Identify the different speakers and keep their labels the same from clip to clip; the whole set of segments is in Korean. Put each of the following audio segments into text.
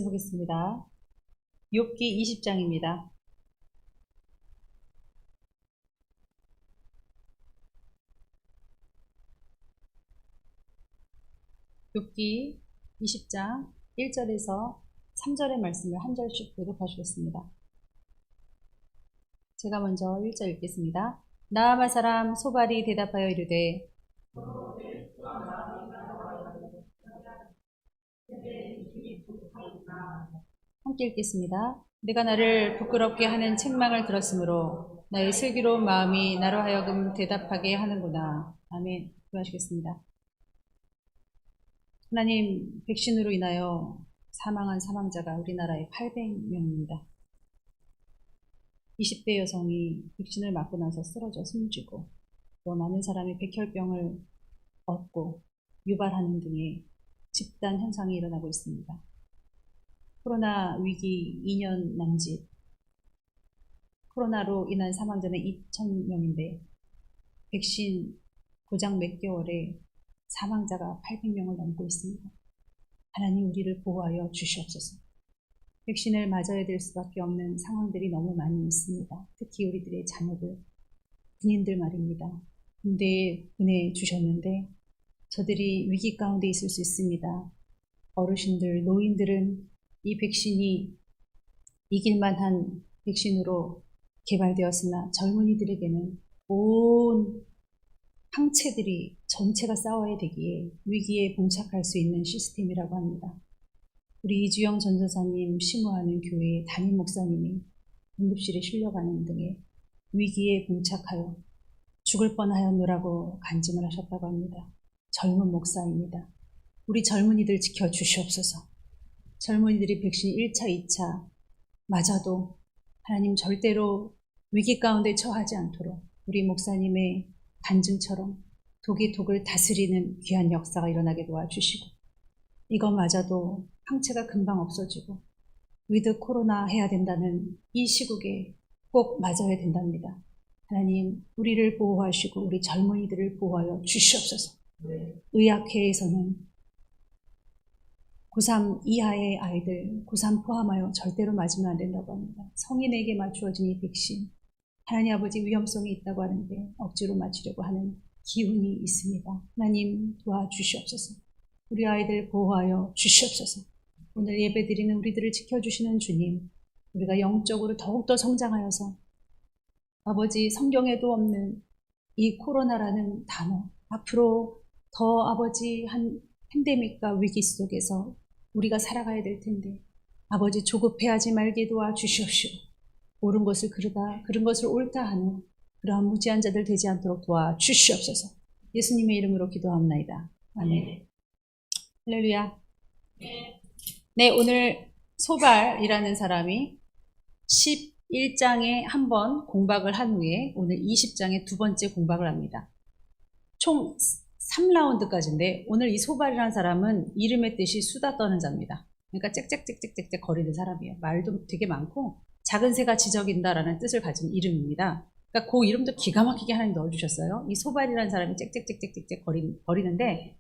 Speaker 1: 보겠습니다. 욥기 20장입니다. 욥기 20장 1절에서 3절의 말씀을 한 절씩 교독하시겠습니다. 제가 먼저 1절 읽겠습니다. 나아마 사람 소발이 대답하여 이르되 함께 읽겠습니다. 내가 나를 부끄럽게 하는 책망을 들었으므로 나의 슬기로운 마음이 나로 하여금 대답하게 하는구나. 아멘. 기도하시겠습니다. 하나님, 백신으로 인하여 사망한 사망자가 우리나라에 800명입니다. 20대 여성이 백신을 맞고 나서 쓰러져 숨지고 또 많은 사람이 백혈병을 얻고 유발하는 등의 집단 현상이 일어나고 있습니다. 코로나 위기 2년 남짓, 코로나로 인한 사망자는 2,000명인데 백신 고작 몇 개월에 사망자가 800명을 넘고 있습니다. 하나님, 우리를 보호하여 주시옵소서. 백신을 맞아야 될 수밖에 없는 상황들이 너무 많이 있습니다. 특히 우리들의 자녀들, 군인들 말입니다. 군대에 보내주셨는데 저들이 위기 가운데 있을 수 있습니다. 어르신들, 노인들은 이 백신이 이길 만한 백신으로 개발되었으나 젊은이들에게는 온 항체들이 전체가 싸워야 되기에 위기에 봉착할 수 있는 시스템이라고 합니다. 우리 이주영 전도사님 심호하는 교회의 담임 목사님이 응급실에 실려가는 등의 위기에 봉착하여 죽을 뻔하였노라고 간증을 하셨다고 합니다. 젊은 목사입니다. 우리 젊은이들 지켜주시옵소서. 젊은이들이 백신 1차, 2차 맞아도 하나님 절대로 위기 가운데 처하지 않도록 우리 목사님의 간증처럼 독이 독을 다스리는 귀한 역사가 일어나게 도와주시고 이거 맞아도 항체가 금방 없어지고 위드 코로나 해야 된다는 이 시국에 꼭 맞아야 된답니다. 하나님, 우리를 보호하시고 우리 젊은이들을 보호하여 주시옵소서. 의학회에서는 고3 이하의 아이들, 고3 포함하여 절대로 맞으면 안 된다고 합니다. 성인에게 맞추어진 이 백신, 하나님 아버지 위험성이 있다고 하는데 억지로 맞추려고 하는 기운이 있습니다. 하나님 도와주시옵소서. 우리 아이들 보호하여 주시옵소서. 오늘 예배드리는 우리들을 지켜주시는 주님, 우리가 영적으로 더욱더 성장하여서 아버지 성경에도 없는 이 코로나라는 단어, 앞으로 더 아버지 한 팬데믹과 위기 속에서 우리가 살아가야 될 텐데 아버지 조급해하지 말게 도와주시옵시오. 옳은 것을 그르다, 그른 것을 옳다 하는 그러한 무지한 자들 되지 않도록 도와주시옵소서. 예수님의 이름으로 기도합나이다. 아멘. 할렐루야. 네, 오늘 소발이라는 사람이 11장에 한 번 공박을 한 후에 오늘 20장에 두 번째 공박을 합니다. 총 3라운드까지인데 오늘 이 소발이라는 사람은 이름의 뜻이 수다 떠는 자입니다. 그러니까 짹짹짹짹짹 거리는 사람이에요. 말도 되게 많고 작은 새가 지저긴다라는 뜻을 가진 이름입니다. 그러니까 그 이름도 기가 막히게 하나님 넣어주셨어요. 이 소발이라는 사람이 짹짹짹짹짹 거리는데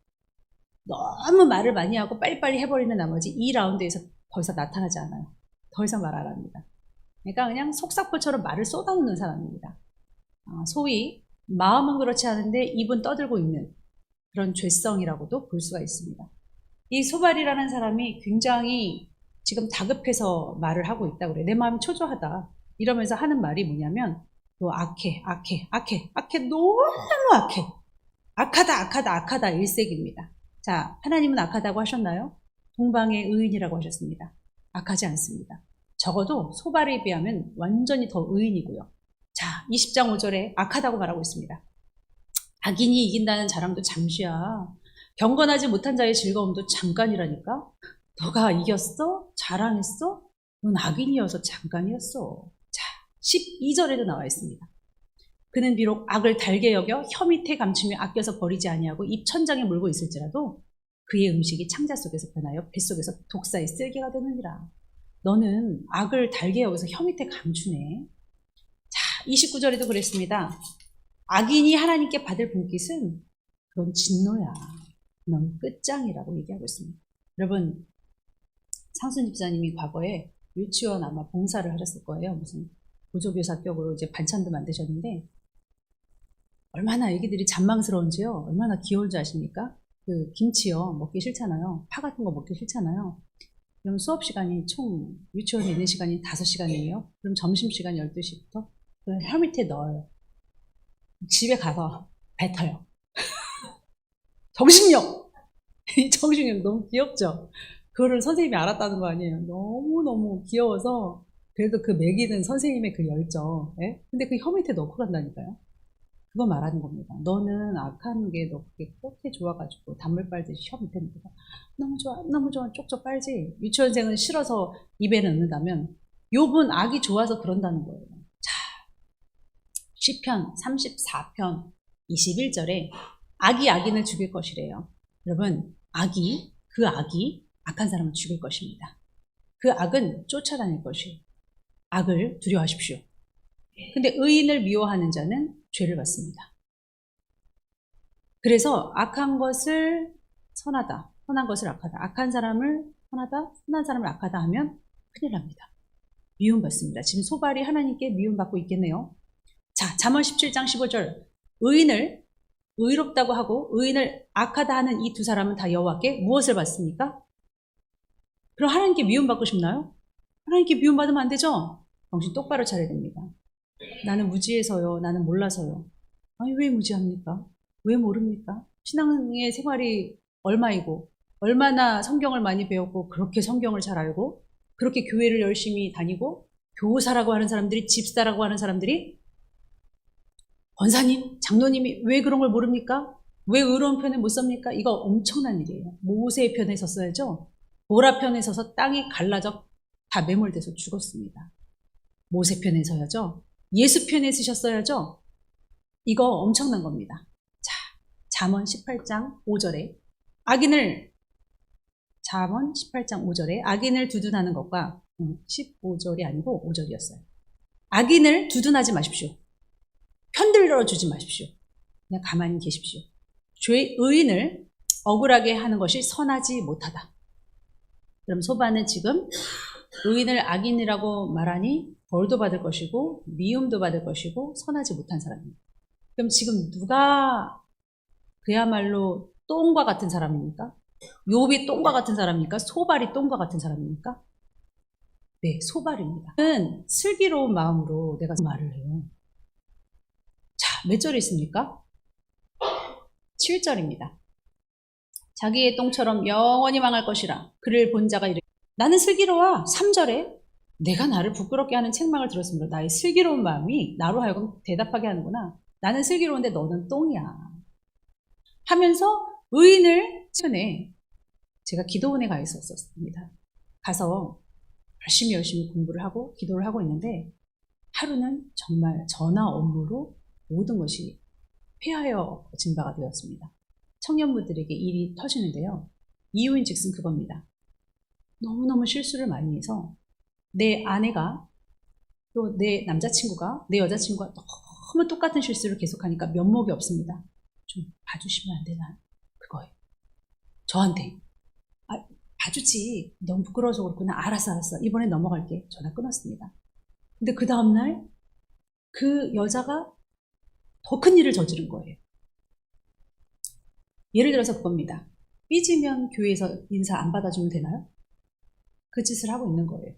Speaker 1: 너무 말을 많이 하고 빨리빨리 해버리는 나머지 2라운드에서 더 이상 나타나지 않아요. 더 이상 말 안 합니다. 그러니까 그냥 속사포처럼 말을 쏟아놓는 사람입니다. 소위 마음은 그렇지 않은데 입은 떠들고 있는 그런 죄성이라고도 볼 수가 있습니다. 이 소발이라는 사람이 굉장히 지금 다급해서 말을 하고 있다고 그래요. 내 마음이 초조하다 이러면서 하는 말이 뭐냐면 너 악해 너무 악해 악하다 일색입니다. 자, 하나님은 악하다고 하셨나요? 동방의 의인이라고 하셨습니다. 악하지 않습니다. 적어도 소발에 비하면 완전히 더 의인이고요. 자, 20장 5절에 악하다고 말하고 있습니다. 악인이 이긴다는 자랑도 잠시야. 경건하지 못한 자의 즐거움도 잠깐이라니까. 너가 이겼어? 자랑했어? 넌 악인이어서 잠깐이었어. 자, 12절에도 나와 있습니다. 그는 비록 악을 달게 여겨 혀 밑에 감추며 아껴서 버리지 아니하고 입 천장에 물고 있을지라도 그의 음식이 창자 속에서 변하여 뱃속에서 독사의 쓸개가 되느니라. 너는 악을 달게 여기서 혀 밑에 감추네. 자, 29절에도 그랬습니다. 악인이 하나님께 받을 분깃은 그건 진노야. 넌 끝장이라고 얘기하고 있습니다. 여러분, 상순 집사님이 과거에 유치원 아마 봉사를 하셨을 거예요. 무슨 보조교사격으로 이제 반찬도 만드셨는데 얼마나 애기들이 잔망스러운지요. 얼마나 귀여운지 아십니까? 그 김치요. 먹기 싫잖아요. 파 같은 거 먹기 싫잖아요. 그럼 수업 시간이 총 유치원에 있는 시간이 5시간이에요. 그럼 점심시간 12시부터 혀 밑에 넣어요. 집에 가서 뱉어요. 정신력! 이 정신력 너무 귀엽죠? 그거를 선생님이 알았다는 거 아니에요. 너무너무 귀여워서 그래도 그 먹이는 선생님의 그 열정. 예? 근데 그 혀 밑에 넣고 간다니까요. 그거 말하는 겁니다. 너는 악한 게 너 그게 그렇게 좋아가지고 단물 빨듯이 혀 밑에 넣고 너무 좋아 너무 좋아 쪽쪽 빨지. 유치원생은 싫어서 입에 넣는다면 욥은 악이 좋아서 그런다는 거예요. 자, 시편 34편 21절에 악이 악인을 죽일 것이래요. 여러분, 그 악이 악한 사람을 죽일 것입니다. 그 악은 쫓아다닐 것이에요. 악을 두려워하십시오. 근데 의인을 미워하는 자는 죄를 받습니다. 그래서 악한 것을 선하다, 선한 것을 악하다, 악한 사람을 선하다, 선한 사람을 악하다 하면 큰일 납니다. 미움받습니다. 지금 소발이 하나님께 미움받고 있겠네요. 자, 잠언 17장 15절 의인을 의롭다고 하고 의인을 악하다 하는 이 두 사람은 다 여호와께 무엇을 받습니까? 그럼 하나님께 미움받고 싶나요? 하나님께 미움받으면 안 되죠? 정신 똑바로 차려야 됩니다. 나는 무지해서요. 나는 몰라서요. 아니 왜 무지합니까? 왜 모릅니까? 신앙의 생활이 얼마이고 얼마나 성경을 많이 배웠고 그렇게 성경을 잘 알고 그렇게 교회를 열심히 다니고 교사라고 하는 사람들이 집사라고 하는 사람들이 권사님, 장로님이 왜 그런 걸 모릅니까? 왜 의로운 편에 못 섭니까? 이거 엄청난 일이에요. 모세의 편에 섰어야죠. 보라 편에 서서 땅이 갈라져 다 매몰돼서 죽었습니다. 모세 편에 서야죠. 예수 편에 서셨어야죠. 이거 엄청난 겁니다. 자, 잠언 18장 5절에 잠언 18장 5절에 악인을 두둔하는 것과 15절이 아니고 5절이었어요. 악인을 두둔하지 마십시오. 편들어 주지 마십시오. 그냥 가만히 계십시오. 의인을 억울하게 하는 것이 선하지 못하다. 그럼 소바는 지금 의인을 악인이라고 말하니 벌도 받을 것이고 미움도 받을 것이고 선하지 못한 사람입니다. 그럼 지금 누가 그야말로 똥과 같은 사람입니까? 욥이 똥과 같은 사람입니까? 소발이 똥과 같은 사람입니까? 네, 소발입니다. 저는 슬기로운 마음으로 내가 말을 해요. 자, 몇 절이 있습니까? 7절입니다. 자기의 똥처럼 영원히 망할 것이라 그를 본 자가 이르 나는 슬기로워. 3절에 내가 나를 부끄럽게 하는 책망을 들었습니다. 나의 슬기로운 마음이 나로 하여금 대답하게 하는구나. 나는 슬기로운데 너는 똥이야. 하면서 의인을 전에 제가 기도원에 가 있었습니다. 가서 열심히 공부를 하고 기도를 하고 있는데 하루는 정말 전화 업무로 모든 것이 폐하여진 바가 되었습니다. 청년부들에게 일이 터지는데요. 이유인 즉슨 그겁니다. 너무너무 실수를 많이 해서 내 아내가 또 내 남자친구가 내 여자친구가 너무 똑같은 실수를 계속하니까 면목이 없습니다. 좀 봐주시면 안 되나? 그거예요. 저한테. 봐주지. 너무 부끄러워서 그렇구나. 알았어. 이번엔 넘어갈게. 전화 끊었습니다. 근데 그 다음날 그 여자가 더 큰 일을 저지른 거예요. 예를 들어서 그겁니다. 삐지면 교회에서 인사 안 받아주면 되나요? 그 짓을 하고 있는 거예요.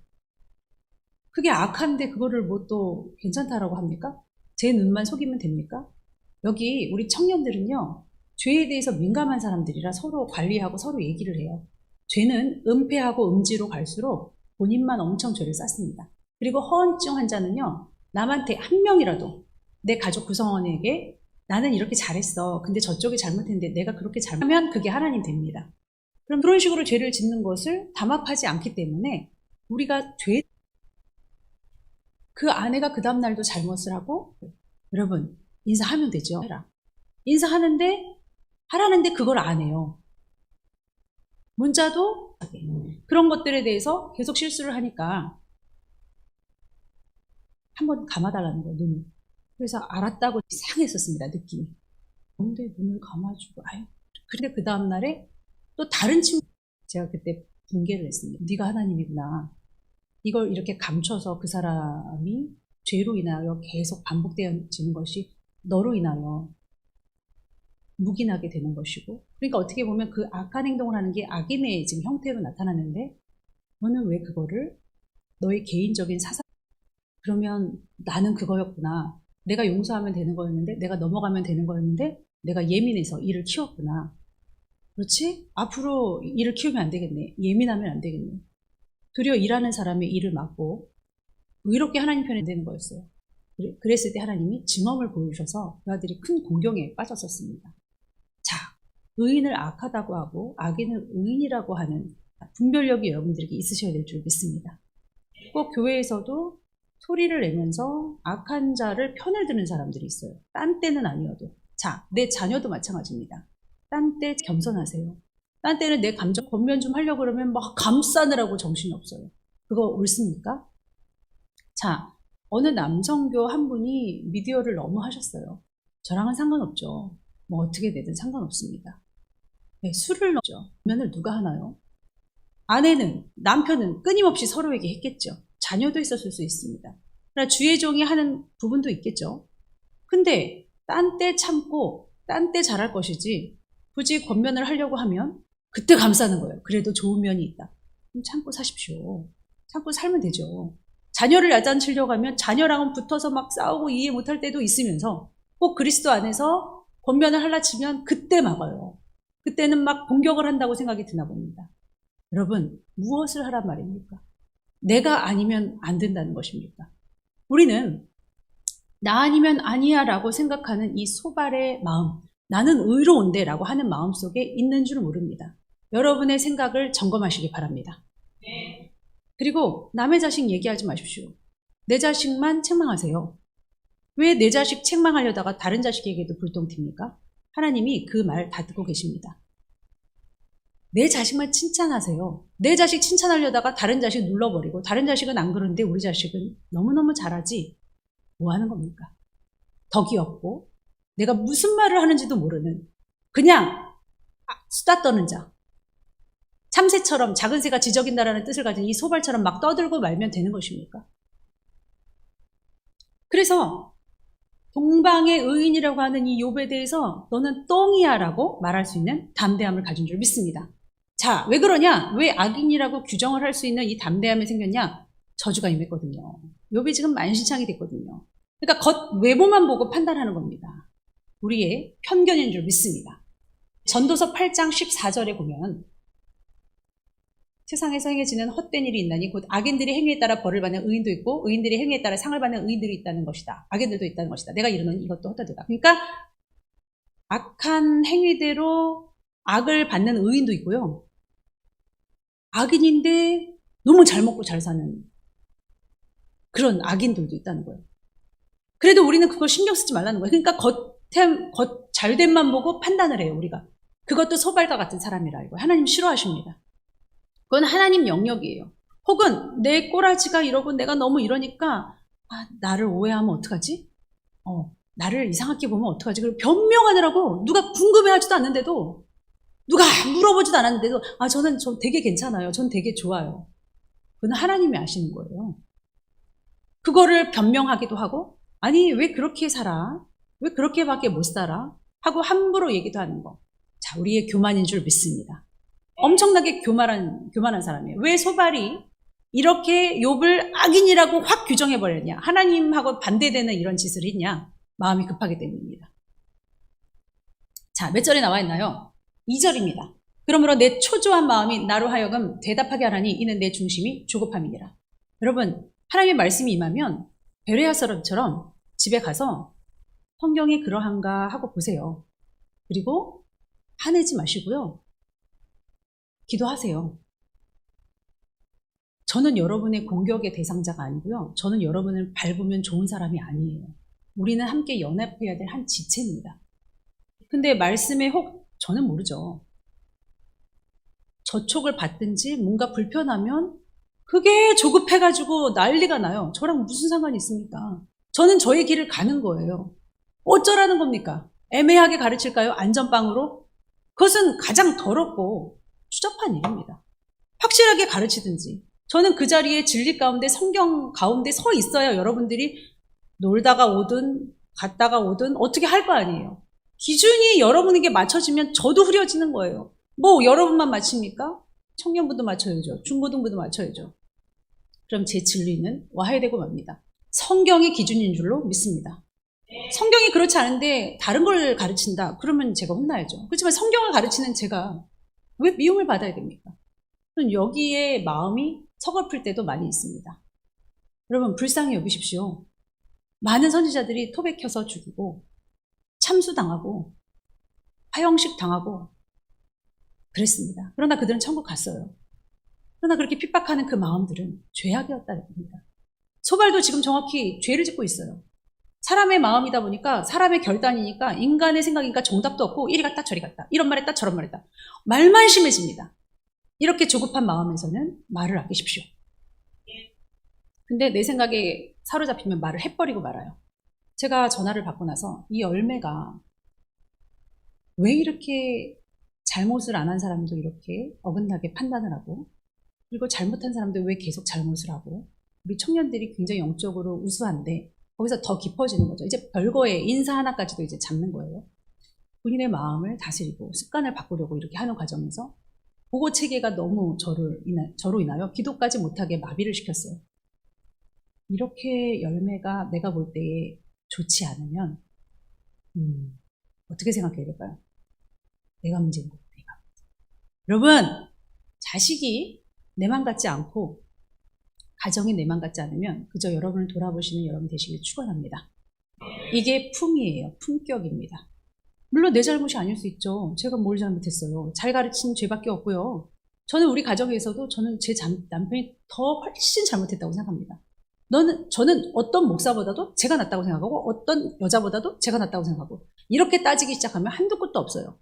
Speaker 1: 그게 악한데 그거를 뭐 또 괜찮다라고 합니까? 제 눈만 속이면 됩니까? 여기 우리 청년들은요. 죄에 대해서 민감한 사람들이라 서로 관리하고 서로 얘기를 해요. 죄는 은폐하고 음지로 갈수록 본인만 엄청 죄를 쌓습니다. 그리고 허언증 환자는요. 남한테 한 명이라도 내 가족 구성원에게 나는 이렇게 잘했어. 근데 저쪽이 잘못했는데 내가 그렇게 잘하면 그게 하나님 됩니다. 그럼 그런 식으로 죄를 짓는 것을 담합하지 않기 때문에 우리가 그 아내가 그 다음날도 잘못을 하고 여러분 인사하면 되죠. 하라는데 그걸 안 해요. 문자도 그런 것들에 대해서 계속 실수를 하니까 한번 감아달라는 거예요. 눈을. 그래서 알았다고 이상했었습니다. 느낌이. 근데 눈을 감아주고 근데 그 다음날에 또 다른 친구 제가 그때 붕괴를 했습니다. 네가 하나님이구나. 이걸 이렇게 감춰서 그 사람이 죄로 인하여 계속 반복되어지는 것이 너로 인하여 묵인하게 되는 것이고, 그러니까 어떻게 보면 그 악한 행동을 하는 게 악인의 지금 형태로 나타나는데, 너는 왜 그거를 너의 개인적인 사상, 그러면 나는 그거였구나. 내가 용서하면 되는 거였는데, 내가 넘어가면 되는 거였는데, 내가 예민해서 이를 키웠구나. 그렇지? 앞으로 이를 키우면 안 되겠네. 예민하면 안 되겠네. 도리어 일하는 사람의 일을 막고 의롭게 하나님 편에 되는 거였어요. 그랬을 때 하나님이 증언을 보여주셔서 그 아들이 큰 공경에 빠졌었습니다. 자, 의인을 악하다고 하고 악인을 의인이라고 하는 분별력이 여러분들에게 있으셔야 될 줄 믿습니다. 꼭 교회에서도 소리를 내면서 악한 자를 편을 드는 사람들이 있어요. 딴 때는 아니어도. 자, 내 자녀도 마찬가지입니다. 딴 때 겸손하세요. 딴 때는 내 감정 권면 좀 하려고 그러면 막 감싸느라고 정신이 없어요. 그거 옳습니까? 자, 어느 남성교 한 분이 미디어를 너무 하셨어요. 저랑은 상관없죠. 뭐 어떻게 되든 상관없습니다. 네, 술을 넣죠. 면을 누가 하나요? 아내는, 남편은 끊임없이 서로에게 했겠죠. 자녀도 있었을 수 있습니다. 그러나 주의 종이 하는 부분도 있겠죠. 근데 딴 때 참고 딴 때 잘할 것이지 굳이 권면을 하려고 하면 그때 감싸는 거예요. 그래도 좋은 면이 있다. 그럼 참고 사십시오. 참고 살면 되죠. 자녀를 야단치려고 하면 자녀랑은 붙어서 막 싸우고 이해 못할 때도 있으면서 꼭 그리스도 안에서 권면을 하려 치면 그때 막아요. 그때는 막 공격을 한다고 생각이 드나 봅니다. 여러분, 무엇을 하란 말입니까? 내가 아니면 안 된다는 것입니까? 우리는 나 아니면 아니야 라고 생각하는 이 소발의 마음, 나는 의로운데 라고 하는 마음 속에 있는 줄 모릅니다. 여러분의 생각을 점검하시기 바랍니다. 그리고 남의 자식 얘기하지 마십시오. 내 자식만 책망하세요. 왜 내 자식 책망하려다가 다른 자식에게도 불똥 튑니까? 하나님이 그 말 다 듣고 계십니다. 내 자식만 칭찬하세요. 내 자식 칭찬하려다가 다른 자식 눌러버리고 다른 자식은 안 그러는데 우리 자식은 너무너무 잘하지. 뭐 하는 겁니까? 더 귀엽고 내가 무슨 말을 하는지도 모르는 그냥 수다 떠는 자. 참새처럼 작은 새가 지저귀다라는 뜻을 가진 이 소발처럼 막 떠들고 말면 되는 것입니까? 그래서 동방의 의인이라고 하는 이 욥에 대해서 너는 똥이야 라고 말할 수 있는 담대함을 가진 줄 믿습니다. 자, 왜 그러냐? 왜 악인이라고 규정을 할 수 있는 이 담대함이 생겼냐? 저주가 임했거든요. 욥이 지금 만신창이 됐거든요. 그러니까 외모만 보고 판단하는 겁니다. 우리의 편견인 줄 믿습니다. 전도서 8장 14절에 보면 세상에서 행해지는 헛된 일이 있나니 곧 악인들이 행위에 따라 벌을 받는 의인도 있고 의인들이 행위에 따라 상을 받는 의인들이 있다는 것이다. 악인들도 있다는 것이다. 내가 이르노니 이것도 헛되다. 그러니까 악한 행위대로 악을 받는 의인도 있고요. 악인인데 너무 잘 먹고 잘 사는 그런 악인들도 있다는 거예요. 그래도 우리는 그걸 신경 쓰지 말라는 거예요. 그러니까 잘됨만 보고 판단을 해요, 우리가. 그것도 소발과 같은 사람이라 알고. 하나님 싫어하십니다. 그건 하나님 영역이에요. 혹은 내 꼬라지가 이러고 내가 너무 이러니까 나를 오해하면 어떡하지? 나를 이상하게 보면 어떡하지? 그리고 변명하느라고 누가 궁금해하지도 않는데도 누가 물어보지도 않았는데도 저는 되게 괜찮아요. 전 되게 좋아요. 그건 하나님이 아시는 거예요. 그거를 변명하기도 하고 아니 왜 그렇게 살아? 왜 그렇게밖에 못 살아? 하고 함부로 얘기도 하는 거. 자, 우리의 교만인 줄 믿습니다. 엄청나게 교만한 사람이에요. 왜 소발이 이렇게 욥을 악인이라고 확 규정해버렸냐? 하나님하고 반대되는 이런 짓을 했냐? 마음이 급하기 때문입니다. 자, 몇 절에 나와 있나요? 2절입니다. 그러므로 내 초조한 마음이 나로 하여금 대답하게 하라니 이는 내 중심이 조급함이니라. 여러분, 하나님의 말씀이 임하면 베레아 사람처럼 집에 가서 성경이 그러한가 하고 보세요. 그리고 화내지 마시고요. 기도하세요. 저는 여러분의 공격의 대상자가 아니고요. 저는 여러분을 밟으면 좋은 사람이 아니에요. 우리는 함께 연합해야 될 한 지체입니다. 근데 말씀에 혹 저는 모르죠. 저촉을 받든지 뭔가 불편하면 그게 조급해가지고 난리가 나요. 저랑 무슨 상관이 있습니까? 저는 저의 길을 가는 거예요. 어쩌라는 겁니까? 애매하게 가르칠까요? 안전빵으로? 그것은 가장 더럽고 추잡한 일입니다. 확실하게 가르치든지. 저는 그 자리에 진리 가운데 성경 가운데 서 있어야 여러분들이 놀다가 오든 갔다가 오든 어떻게 할 거 아니에요. 기준이 여러분에게 맞춰지면 저도 흐려지는 거예요. 뭐 여러분만 맞춥니까? 청년부도 맞춰야죠. 중고등부도 맞춰야죠. 그럼 제 진리는 와야 되고 맙니다. 성경이 기준인 줄로 믿습니다. 성경이 그렇지 않은데 다른 걸 가르친다. 그러면 제가 혼나야죠. 그렇지만 성경을 가르치는 제가 왜 미움을 받아야 됩니까? 여기에 마음이 서글플 때도 많이 있습니다. 여러분 불쌍히 여기십시오. 많은 선지자들이 토백혀서 죽이고 참수당하고 화형식 당하고 그랬습니다. 그러나 그들은 천국 갔어요. 그러나 그렇게 핍박하는 그 마음들은 죄악이었다는 겁니다. 소발도 지금 정확히 죄를 짓고 있어요. 사람의 마음이다 보니까 사람의 결단이니까 인간의 생각이니까 정답도 없고 이리 갔다 저리 갔다 이런 말 했다 저런 말 했다 말만 심해집니다. 이렇게 조급한 마음에서는 말을 아끼십시오. 근데 내 생각에 사로잡히면 말을 해버리고 말아요. 제가 전화를 받고 나서 이 열매가 왜 이렇게 잘못을 안 한 사람도 이렇게 어긋나게 판단을 하고 그리고 잘못한 사람도 왜 계속 잘못을 하고 우리 청년들이 굉장히 영적으로 우수한데 거기서 더 깊어지는 거죠. 이제 별거에 인사 하나까지도 이제 잡는 거예요. 본인의 마음을 다스리고 습관을 바꾸려고 이렇게 하는 과정에서 보고 체계가 너무 저로 인하여 기도까지 못하게 마비를 시켰어요. 이렇게 열매가 내가 볼 때에 좋지 않으면 어떻게 생각해야 될까요? 내가 문제인 거예요. 내가. 여러분 자식이 내 맘 같지 않고 가정이 내 맘 같지 않으면 그저 여러분을 돌아보시는 여러분 되시길 축원합니다. 이게 품이에요. 품격입니다. 물론 내 잘못이 아닐 수 있죠. 제가 뭘 잘못했어요. 잘 가르친 죄밖에 없고요. 저는 우리 가정에서도 저는 제 남편이 더 훨씬 잘못했다고 생각합니다. 저는 어떤 목사보다도 제가 낫다고 생각하고 어떤 여자보다도 제가 낫다고 생각하고 이렇게 따지기 시작하면 한두 끝도 없어요.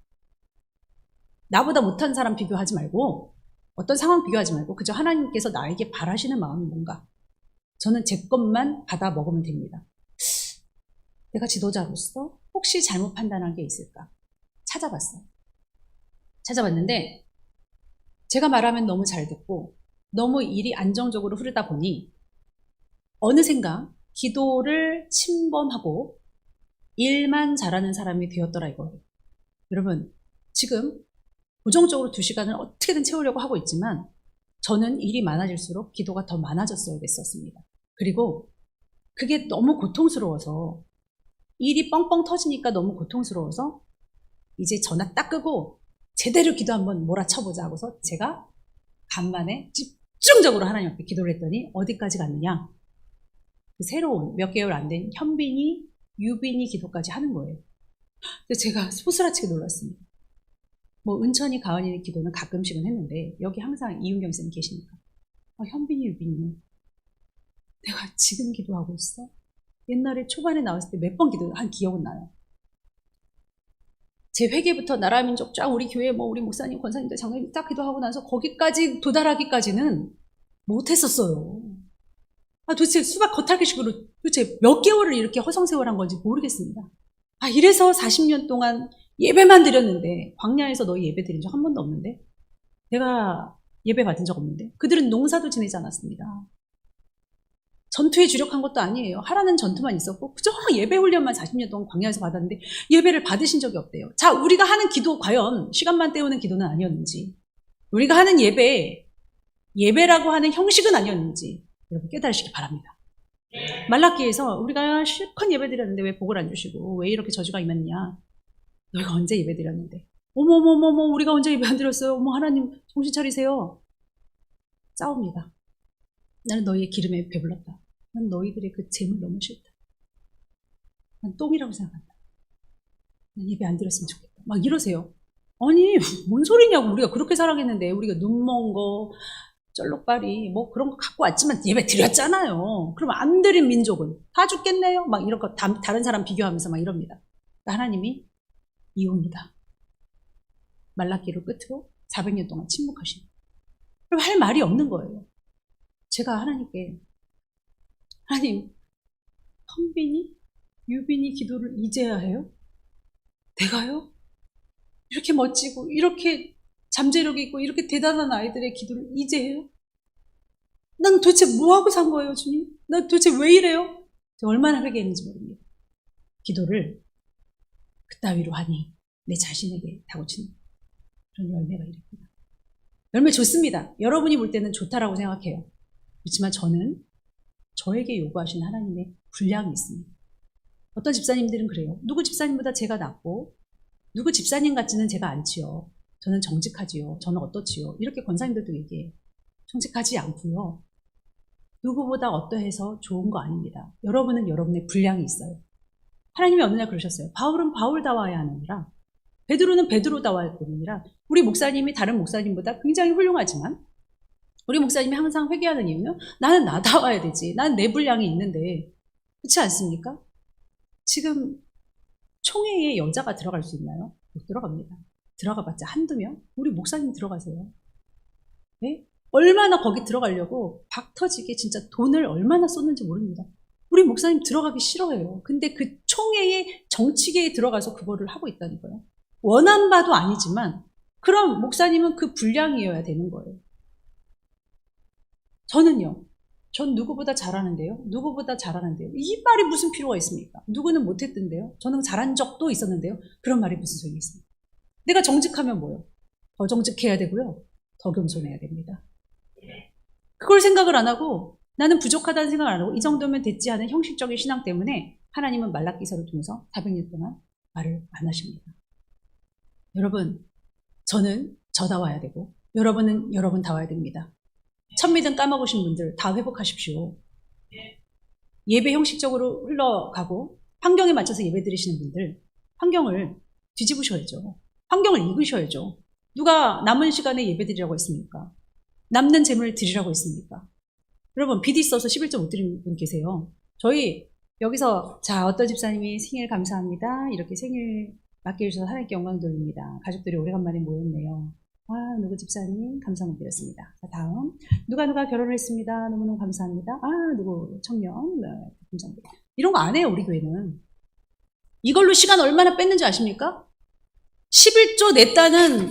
Speaker 1: 나보다 못한 사람 비교하지 말고 어떤 상황 비교하지 말고 그저 하나님께서 나에게 바라시는 마음이 뭔가 저는 제 것만 받아 먹으면 됩니다. 내가 지도자로서 혹시 잘못 판단한 게 있을까? 찾아봤어요. 찾아봤는데 제가 말하면 너무 잘 듣고 너무 일이 안정적으로 흐르다 보니 어느샌가 기도를 침범하고 일만 잘하는 사람이 되었더라 이거예요. 여러분 지금 고정적으로 2시간을 어떻게든 채우려고 하고 있지만 저는 일이 많아질수록 기도가 더 많아졌어야 됐었습니다. 그리고 그게 너무 고통스러워서 일이 뻥뻥 터지니까 너무 고통스러워서 이제 전화 딱 끄고 제대로 기도 한번 몰아쳐보자 하고서 제가 간만에 집중적으로 하나님 앞에 기도를 했더니 어디까지 갔느냐? 그 새로운 몇 개월 안 된 현빈이, 유빈이 기도까지 하는 거예요. 그래서 제가 소스라치게 놀랐습니다. 뭐 은천이, 가은이의 기도는 가끔씩은 했는데 여기 항상 이윤경 쌤이 계시니까 현빈이, 유빈이 내가 지금 기도하고 있어? 옛날에 초반에 나왔을 때 몇 번 기도한 기억은 나요. 제 회계부터 나라민족 쫙 우리 교회 뭐 우리 목사님, 권사님들, 장로님 딱 기도하고 나서 거기까지 도달하기까지는 못했었어요. 도대체 수박 겉핥기식으로 도대체 몇 개월을 이렇게 허송세월한 건지 모르겠습니다. 이래서 40년 동안 예배만 드렸는데 광야에서 너희 예배 드린 적 한 번도 없는데 내가 예배 받은 적 없는데 그들은 농사도 지내지 않았습니다. 전투에 주력한 것도 아니에요. 하라는 전투만 있었고 그저 예배 훈련만 40년 동안 광야에서 받았는데 예배를 받으신 적이 없대요. 자, 우리가 하는 기도 과연 시간만 때우는 기도는 아니었는지 우리가 하는 예배라고 하는 형식은 아니었는지 여러분 깨달으시기 바랍니다. 말라기에서 우리가 실컷 예배 드렸는데 왜 복을 안 주시고 왜 이렇게 저주가 임했냐. 너희가 언제 예배 드렸는데 어머머머머 우리가 언제 예배 안 드렸어요. 어머 하나님 정신 차리세요. 싸웁니다. 나는 너희의 기름에 배불렀다. 난 너희들의 그 재물 너무 싫다. 난 똥이라고 생각한다. 난 예배 안 드렸으면 좋겠다. 막 이러세요. 아니 뭔 소리냐고. 우리가 그렇게 살아겠는데 우리가 눈먼 거 쩔록발이 뭐 그런 거 갖고 왔지만 예배 드렸잖아요. 그럼 안 드린 민족은 다 죽겠네요. 막 이런 거 다른 사람 비교하면서 막 이럽니다. 하나님이 이혼이다. 말라기를 끝으로 400년 동안 침묵하신. 그럼 할 말이 없는 거예요. 제가 하나님께 하나님 현빈이 유빈이 기도를 이제야 해요? 내가요? 이렇게 멋지고 이렇게 잠재력이 있고 이렇게 대단한 아이들의 기도를 이제 해요? 난 도대체 뭐하고 산 거예요, 주님? 난 도대체 왜 이래요? 얼마나 회개했는지 모릅니다. 기도를 그따위로 하니 내 자신에게 다고치는 그런 열매가 이릅니다. 열매 좋습니다. 여러분이 볼 때는 좋다라고 생각해요. 그렇지만 저는 저에게 요구하신 하나님의 분량이 있습니다. 어떤 집사님들은 그래요. 누구 집사님보다 제가 낫고 누구 집사님 같지는 제가 않지요. 저는 정직하지요. 저는 어떻지요. 이렇게 권사님들도 얘기해요. 정직하지 않고요. 누구보다 어떠해서 좋은 거 아닙니다. 여러분은 여러분의 분량이 있어요. 하나님이 어느 날 그러셨어요. 바울은 바울다워야 하느니라. 베드로는 베드로다워야 하느니라. 우리 목사님이 다른 목사님보다 굉장히 훌륭하지만 우리 목사님이 항상 회개하는 이유는 나는 나다워야 되지. 나는 내 분량이 있는데. 그렇지 않습니까? 지금 총회에 여자가 들어갈 수 있나요? 못 들어갑니다. 들어가봤자 한두 명? 우리 목사님 들어가세요. 네? 얼마나 거기 들어가려고 박 터지게 진짜 돈을 얼마나 쏟는지 모릅니다. 우리 목사님 들어가기 싫어해요. 근데 그 총회의 정치계에 들어가서 그거를 하고 있다니까요. 원한 바도 아니지만 그럼 목사님은 그 분량이어야 되는 거예요. 저는요. 전 누구보다 잘하는데요. 누구보다 잘하는데요. 이 말이 무슨 필요가 있습니까? 누구는 못했던데요. 저는 잘한 적도 있었는데요. 그런 말이 무슨 소용이 있습니까? 내가 정직하면 뭐요? 더 정직해야 되고요. 더 겸손해야 됩니다. 그걸 생각을 안 하고 나는 부족하다는 생각을 안 하고 이 정도면 됐지 하는 형식적인 신앙 때문에 하나님은 말라기서를 통해서 400년 동안 말을 안 하십니다. 여러분, 저는 저다워야 되고 여러분은 여러분다워야 됩니다. 첫 믿음 까먹으신 분들 다 회복하십시오. 예배 형식적으로 흘러가고 환경에 맞춰서 예배 드리시는 분들 환경을 뒤집으셔야죠. 환경을 읽으셔야죠. 누가 남은 시간에 예배 드리라고 했습니까? 남는 재물을 드리라고 했습니까? 여러분 비디 써서 11조 못 드리는 분 계세요. 저희 여기서 자 어떤 집사님이 생일 감사합니다. 이렇게 생일 맡겨주셔서 하나님께 영광 돌립니다. 가족들이 오래간만에 모였네요. 아, 누구 집사님 감사함 드렸습니다. 자, 다음 누가 결혼을 했습니다. 너무너무 감사합니다. 아, 누구 청년 네, 감사합니다. 이런 거 안 해요. 우리 교회는. 이걸로 시간 얼마나 뺐는지 아십니까? 11조 냈다는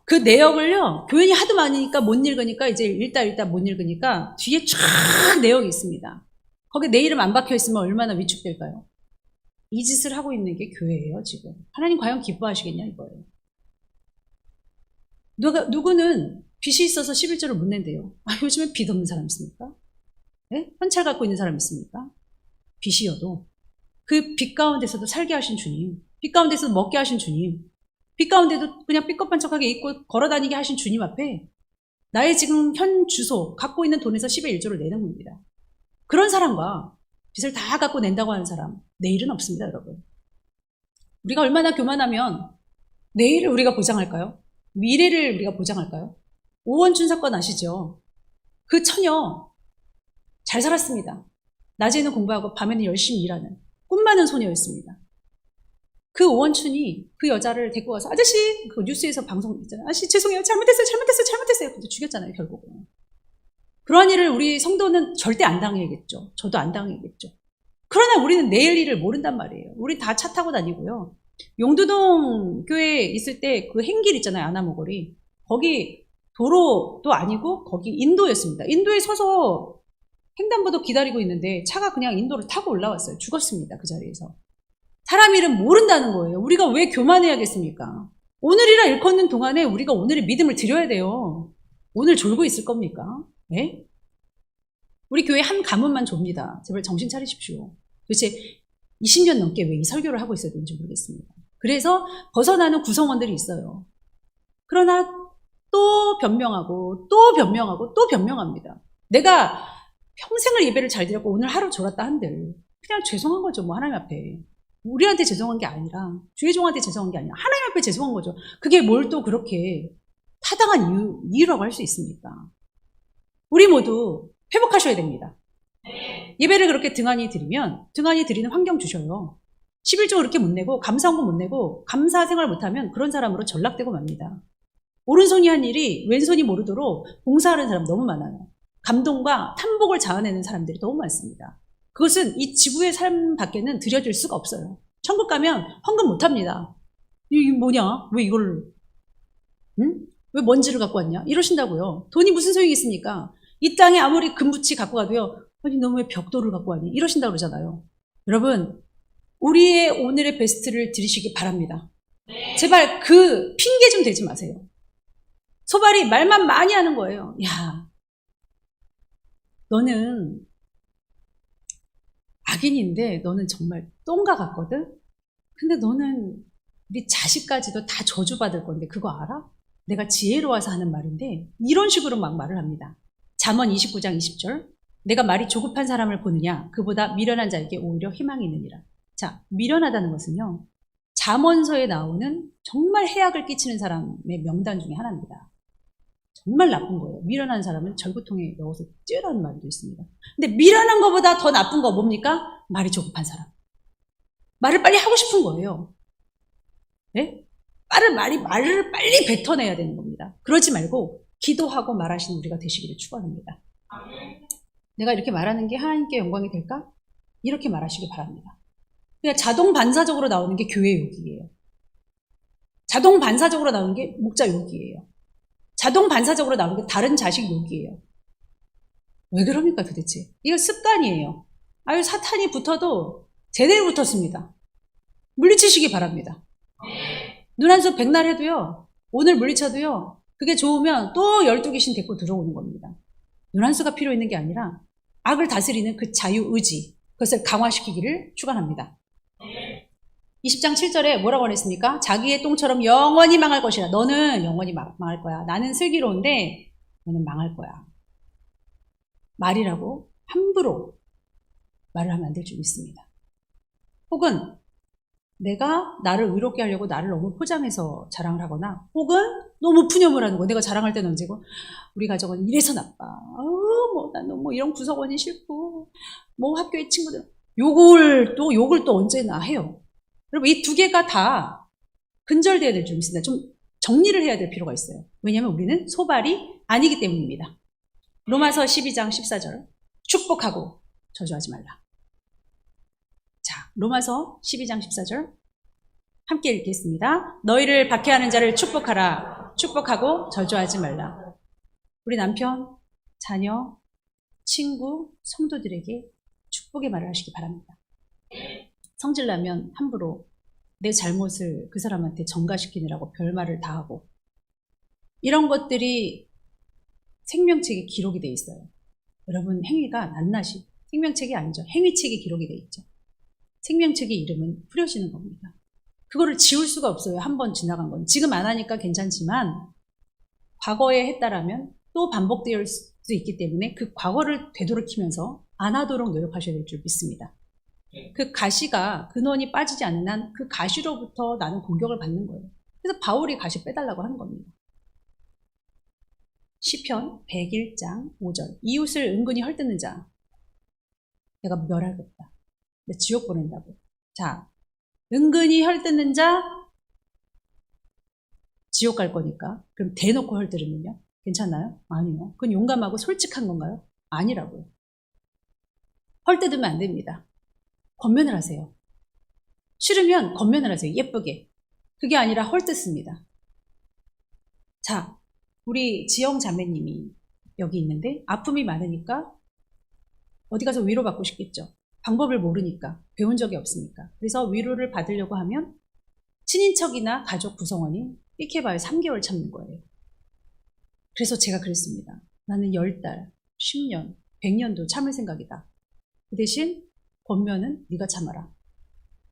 Speaker 1: 그 내역을요. 교인이 하도 많으니까 못 읽으니까 이제 읽다 못 읽으니까 뒤에 쫙 내역이 있습니다. 거기에 내 이름 안 박혀있으면 얼마나 위축될까요? 이 짓을 하고 있는 게 교회예요. 지금. 하나님 과연 기뻐하시겠냐 이거예요. 누구는 빚이 있어서 11조를 못 낸대요. 아, 요즘엔 빚 없는 사람 있습니까? 네? 현찰 갖고 있는 사람 있습니까? 빚이어도 그 빚 가운데서도 살게 하신 주님, 빚 가운데서도 먹게 하신 주님, 빚 가운데도 그냥 삐껍반쩍하게 입고 걸어다니게 하신 주님 앞에 나의 지금 현 주소 갖고 있는 돈에서 10의 1조를 내는 겁니다. 그런 사람과 빚을 다 갖고 낸다고 하는 사람 내일은 없습니다. 여러분. 우리가 얼마나 교만하면 내일을 우리가 보장할까요? 미래를 우리가 보장할까요? 오원춘 사건 아시죠? 그 처녀 잘 살았습니다. 낮에는 공부하고 밤에는 열심히 일하는 꿈 많은 소녀였습니다. 그 오원춘이 그 여자를 데리고 가서 아저씨 그 뉴스에서 방송 있잖아요. 아저씨 죄송해요. 잘못했어요. 근데 죽였잖아요. 결국은. 그러한 일을 우리 성도는 절대 안 당해야겠죠. 저도 안 당해야겠죠. 그러나 우리는 내일 일을 모른단 말이에요. 우리 다 차 타고 다니고요. 용두동 교회에 있을 때 그 행길 있잖아요. 아나모거리. 거기 도로도 아니고 거기 인도였습니다. 인도에 서서 횡단보도 기다리고 있는데 차가 그냥 인도를 타고 올라왔어요. 죽었습니다. 그 자리에서. 사람 일은 모른다는 거예요. 우리가 왜 교만해야겠습니까? 오늘이라 일컫는 동안에 우리가 오늘의 믿음을 드려야 돼요. 오늘 졸고 있을 겁니까? 네? 우리 교회 한 가문만 좁니다. 제발 정신 차리십시오. 도대체 20년 넘게 왜 이 설교를 하고 있어야 되는지 모르겠습니다. 그래서 벗어나는 구성원들이 있어요. 그러나 또 변명하고 또 변명하고 또 변명합니다. 내가 평생을 예배를 잘 드렸고 오늘 하루 졸았다 한들 그냥 죄송한 거죠. 뭐 하나님 앞에. 우리한테 죄송한 게 아니라 주의 종한테 죄송한 게 아니라 하나님 앞에 죄송한 거죠. 그게 뭘 또 그렇게 타당한 이유라고 할 수 있습니까? 우리 모두 회복하셔야 됩니다. 예배를 그렇게 등한히 드리면 등한히 드리는 환경 주셔요. 11조 그렇게 못 내고 감사헌금 못 내고 감사 생활 못하면 그런 사람으로 전락되고 맙니다. 오른손이 한 일이 왼손이 모르도록 봉사하는 사람 너무 많아요. 감동과 탐복을 자아내는 사람들이 너무 많습니다. 그것은 이 지구의 삶 밖에는 드려질 수가 없어요. 천국 가면 헌금 못합니다. 이게 뭐냐? 왜 이걸 응? 왜 먼지를 갖고 왔냐? 이러신다고요. 돈이 무슨 소용이 있습니까? 이 땅에 아무리 금붙이 갖고 가도요. 아니 너 왜 벽돌을 갖고 왔니? 이러신다고 그러잖아요. 여러분 우리의 오늘의 베스트를 드리시기 바랍니다. 제발 그 핑계 좀 대지 마세요. 소발이 말만 많이 하는 거예요. 야, 너는 악인인데 너는 정말 똥과 같거든? 근데 너는 네 자식까지도 다 저주받을 건데 그거 알아? 내가 지혜로워서 하는 말인데 이런 식으로 막 말을 합니다. 잠언 29장 20절 내가 말이 조급한 사람을 보느냐 그보다 미련한 자에게 오히려 희망이 있느니라. 자, 미련하다는 것은요. 잠언서에 나오는 정말 해악을 끼치는 사람의 명단 중에 하나입니다. 정말 나쁜 거예요. 미련한 사람은 절구통에 넣어서 찌라는 말도 있습니다. 근데 미련한 것보다 더 나쁜 거 뭡니까? 말이 조급한 사람. 말을 빨리 하고 싶은 거예요. 네? 말을 빨리 뱉어내야 되는 겁니다. 그러지 말고 기도하고 말하시는 우리가 되시기를 축원합니다. 내가 이렇게 말하는 게 하나님께 영광이 될까? 이렇게 말하시기 바랍니다. 그냥 자동 반사적으로 나오는 게 교회 욕이에요. 자동 반사적으로 나오는 게 목자 욕이에요. 자동 반사적으로 나오는 게 다른 자식 욕이에요. 왜 그럽니까 도대체? 이거 습관이에요. 아유 사탄이 붙어도 제대로 붙었습니다. 물리치시기 바랍니다. 눈 한 수 백날 해도요. 오늘 물리쳐도요. 그게 좋으면 또 12귀신 데리고 들어오는 겁니다. 눈 한 수가 필요 있는 게 아니라 악을 다스리는 그 자유의지 그것을 강화시키기를 축원합니다. 20장 7절에 뭐라고 했습니까? 자기의 똥처럼 영원히 망할 것이라. 너는 영원히 망할 거야. 나는 슬기로운데 너는 망할 거야. 말이라고 함부로 말을 하면 안 될 줄 믿습니다. 혹은 내가 나를 의롭게 하려고 나를 너무 포장해서 자랑을 하거나 혹은 너무 푸념을 하는 거. 내가 자랑할 때는 언제고 우리 가족은 이래서 나빠. 나는 뭐 이런 구성원이 싫고 뭐 학교의 친구들 욕을 또 언제나 해요. 여러분 이 두 개가 다 근절돼야 될 줄 믿습니다. 좀 정리를 해야 될 필요가 있어요. 왜냐하면 우리는 소발이 아니기 때문입니다. 로마서 12장 14절 축복하고 저주하지 말라. 자, 로마서 12장 14절 함께 읽겠습니다. 너희를 박해하는 자를 축복하라. 축복하고 저주하지 말라. 우리 남편, 자녀, 친구, 성도들에게 축복의 말을 하시기 바랍니다. 성질나면 함부로 내 잘못을 그 사람한테 전가시키느라고 별말을 다 하고 이런 것들이 생명책에 기록이 돼 있어요. 여러분 행위가 낱낱이 생명책이 아니죠. 행위책에 기록이 돼 있죠. 생명책의 이름은 흐려지는 겁니다. 그거를 지울 수가 없어요. 한 번 지나간 건. 지금 안 하니까 괜찮지만 과거에 했다라면 또 반복될 수 있기 때문에 그 과거를 되돌이키면서 안 하도록 노력하셔야 될 줄 믿습니다. 그 가시가 근원이 빠지지 않는 한 그 가시로부터 나는 공격을 받는 거예요. 그래서 바울이 가시 빼달라고 하는 겁니다. 시편 101장 5절 이웃을 은근히 헐뜯는 자 내가 멸하겠다. 내가 지옥 보낸다고. 자, 은근히 헐뜯는 자 지옥 갈 거니까 그럼 대놓고 헐뜯으면요? 괜찮나요? 아니요. 그건 용감하고 솔직한 건가요? 아니라고요. 헐뜯으면 안 됩니다. 권면을 하세요. 싫으면 권면을 하세요. 예쁘게. 그게 아니라 헐뜯습니다. 자, 우리 지영 자매님이 여기 있는데 아픔이 많으니까 어디 가서 위로받고 싶겠죠. 방법을 모르니까, 배운 적이 없으니까. 그래서 위로를 받으려고 하면 친인척이나 가족 구성원이 삐케봐야 3개월 참는 거예요. 그래서 제가 그랬습니다. 나는 10달, 10년, 100년도 참을 생각이다. 그 대신 권면은 네가 참아라.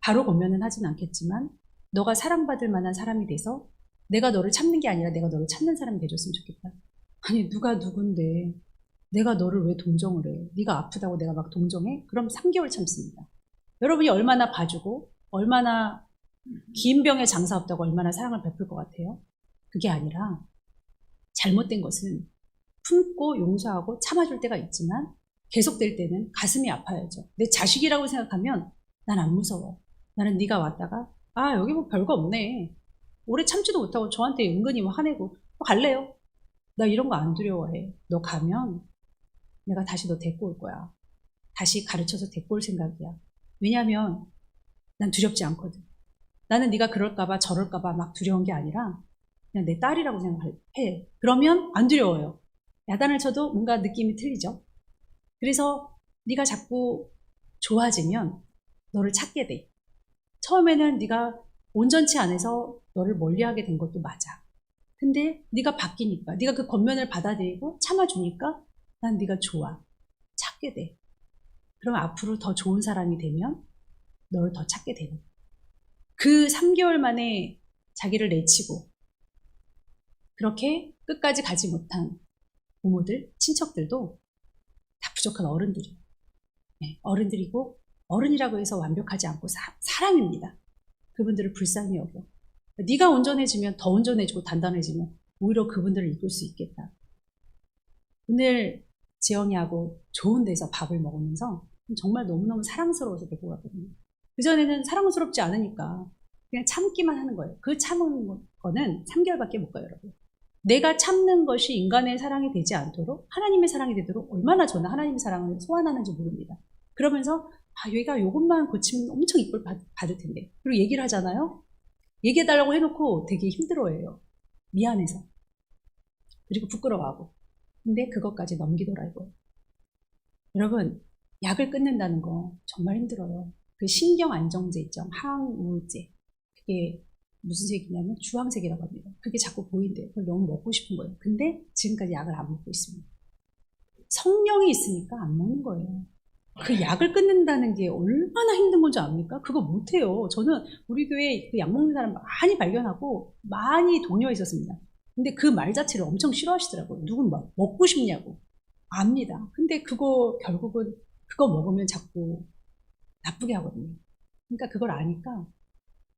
Speaker 1: 바로 권면은 하진 않겠지만 너가 사랑받을 만한 사람이 돼서 내가 너를 참는 게 아니라 내가 너를 참는 사람이 돼줬으면 좋겠다. 아니 누가 누군데 내가 너를 왜 동정을 해? 네가 아프다고 내가 막 동정해? 그럼 3개월 참습니다. 여러분이 얼마나 봐주고 얼마나 긴 병에 장사 없다고 얼마나 사랑을 베풀 것 같아요? 그게 아니라 잘못된 것은 품고 용서하고 참아줄 때가 있지만 계속될 때는 가슴이 아파야죠. 내 자식이라고 생각하면 난 안 무서워. 나는 네가 왔다가 여기 뭐 별거 없네. 오래 참지도 못하고 저한테 은근히 뭐 화내고 갈래요? 나 이런 거 안 두려워해. 너 가면 내가 다시 너 데리고 올 거야. 다시 가르쳐서 데리고 올 생각이야. 왜냐면 난 두렵지 않거든. 나는 네가 그럴까 봐 저럴까 봐 막 두려운 게 아니라 그냥 내 딸이라고 생각해. 그러면 안 두려워요. 야단을 쳐도 뭔가 느낌이 틀리죠. 그래서 네가 자꾸 좋아지면 너를 찾게 돼. 처음에는 네가 온전치 않아서 너를 멀리하게 된 것도 맞아. 근데 네가 바뀌니까, 네가 그 권면을 받아들이고 참아주니까 난 네가 좋아. 찾게 돼. 그럼 앞으로 더 좋은 사람이 되면 너를 더 찾게 되는 거야. 그 3개월 만에 자기를 내치고 그렇게 끝까지 가지 못한 부모들, 친척들도 다 부족한 어른들이에요. 네, 어른들이고 어른이라고 해서 완벽하지 않고 사람입니다. 그분들을 불쌍히 여겨. 네가 온전해지면 더 온전해지고 단단해지면 오히려 그분들을 이끌 수 있겠다. 오늘 지영이하고 좋은 데서 밥을 먹으면서 정말 너무너무 사랑스러워서 데리고 갔거든요. 그전에는 사랑스럽지 않으니까 그냥 참기만 하는 거예요. 그 참은 거는 3개월밖에 못 가요, 여러분. 내가 참는 것이 인간의 사랑이 되지 않도록 하나님의 사랑이 되도록 얼마나 저는 하나님의 사랑을 소환하는지 모릅니다. 그러면서 여기가 이것만 고치면 엄청 이쁠 받을 텐데. 그리고 얘기를 하잖아요. 얘기해달라고 해놓고 되게 힘들어해요. 미안해서. 그리고 부끄러워하고. 근데 그것까지 넘기더라고요. 여러분, 약을 끊는다는 거 정말 힘들어요. 그 신경안정제 있죠. 항우울제. 그게 무슨 색이냐면 주황색이라고 합니다. 그게 자꾸 보인대요. 그걸 너무 먹고 싶은 거예요. 근데 지금까지 약을 안 먹고 있습니다. 성령이 있으니까 안 먹는 거예요. 그 약을 끊는다는 게 얼마나 힘든 건지 압니까? 그거 못해요. 저는 우리 교회에 그 약 먹는 사람 많이 발견하고 많이 동료가 있었습니다. 근데 그 말 자체를 엄청 싫어하시더라고요. 누군 막 먹고 싶냐고. 압니다. 근데 그거 결국은 그거 먹으면 자꾸 나쁘게 하거든요. 그러니까 그걸 아니까